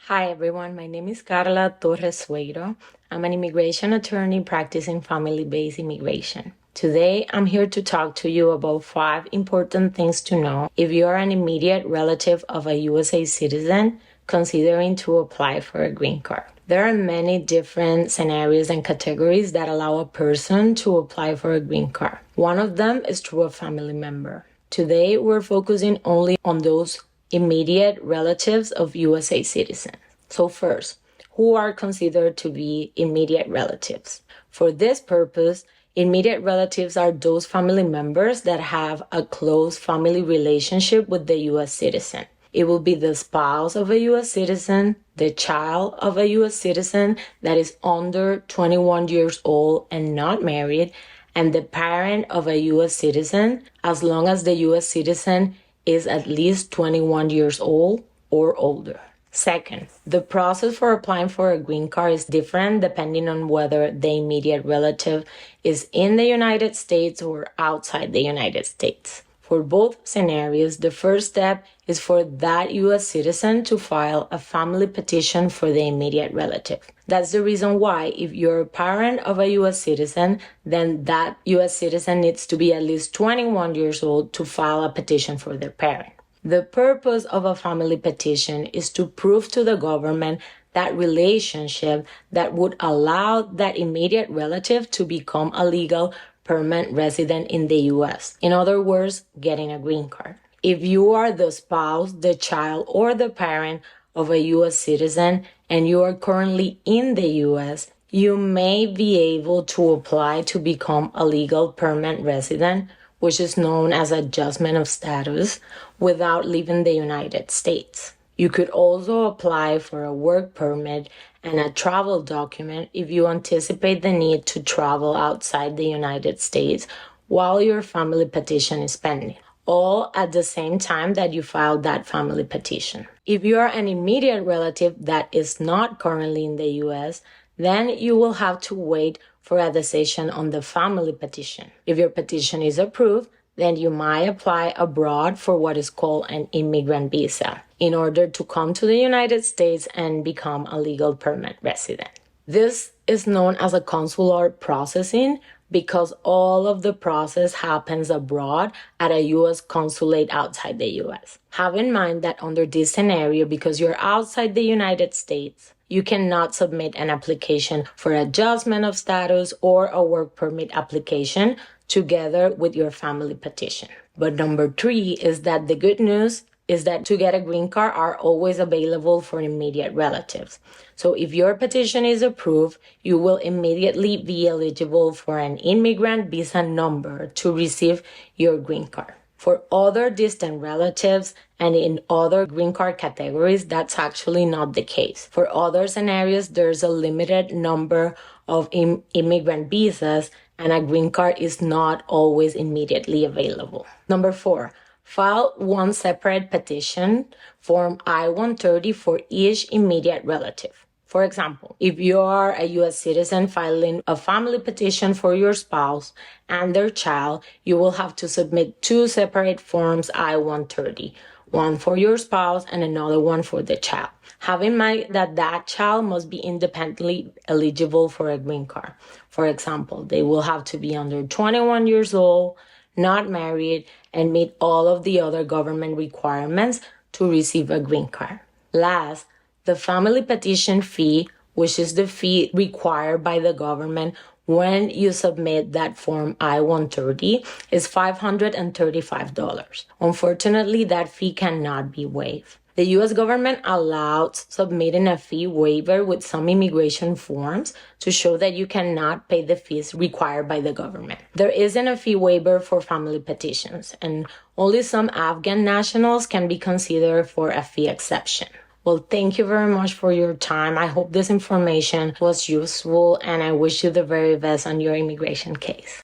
Hi everyone, my name is Carla Torres Sueiro. I'm an immigration attorney practicing family-based immigration. Today, I'm here to talk to you about 5 important things to know if you are an immediate relative of a USA citizen considering to apply for a green card. There are many different scenarios and categories that allow a person to apply for a green card. One of them is through a family member. Today, we're focusing only on those immediate relatives of USA citizens. So first, who are considered to be immediate relatives? For this purpose, immediate relatives are those family members that have a close family relationship with the U.S. citizen. It will be the spouse of a U.S. citizen, the child of a U.S. citizen that is under 21 years old and not married, and the parent of a U.S. citizen, as long as the U.S. citizen is at least 21 years old or older. Second, the process for applying for a green card is different depending on whether the immediate relative is in the United States or outside the United States. For both scenarios, the first step is for that U.S. citizen to file a family petition for the immediate relative. That's the reason why if you're a parent of a U.S. citizen, then that U.S. citizen needs to be at least 21 years old to file a petition for their parent. The purpose of a family petition is to prove to the government that relationship that would allow that immediate relative to become a legal permanent resident in the U.S. In other words, getting a green card. If you are the spouse, the child, or the parent of a U.S. citizen and you are currently in the U.S., you may be able to apply to become a legal permanent resident, which is known as adjustment of status, without leaving the United States. You could also apply for a work permit and a travel document if you anticipate the need to travel outside the United States while your family petition is pending, all at the same time that you file that family petition. If you are an immediate relative that is not currently in the U.S., then you will have to wait for a decision on the family petition. If your petition is approved, then you might apply abroad for what is called an immigrant visa in order to come to the United States and become a legal permanent resident. This is known as a consular processing because all of the process happens abroad at a U.S. consulate outside the U.S. Have in mind that under this scenario, because you're outside the United States, you cannot submit an application for adjustment of status or a work permit application together with your family petition. But number 3 is that the good news is that to get a green card are always available for immediate relatives. So if your petition is approved, you will immediately be eligible for an immigrant visa number to receive your green card. For other distant relatives and in other green card categories, that's actually not the case. For other scenarios, there's a limited number of immigrant visas and a green card is not always immediately available. Number 4, file one separate petition, Form I-130 for each immediate relative. For example, if you are a U.S. citizen filing a family petition for your spouse and their child, you will have to submit 2 separate forms I-130, one for your spouse and another one for the child. Have in mind that that child must be independently eligible for a green card. For example, they will have to be under 21 years old, not married, and meet all of the other government requirements to receive a green card. Last, the family petition fee, which is the fee required by the government when you submit that form I-130, is $535. Unfortunately, that fee cannot be waived. The U.S. government allows submitting a fee waiver with some immigration forms to show that you cannot pay the fees required by the government. There isn't a fee waiver for family petitions, and only some Afghan nationals can be considered for a fee exception. Well, thank you very much for your time. I hope this information was useful, and I wish you the very best on your immigration case.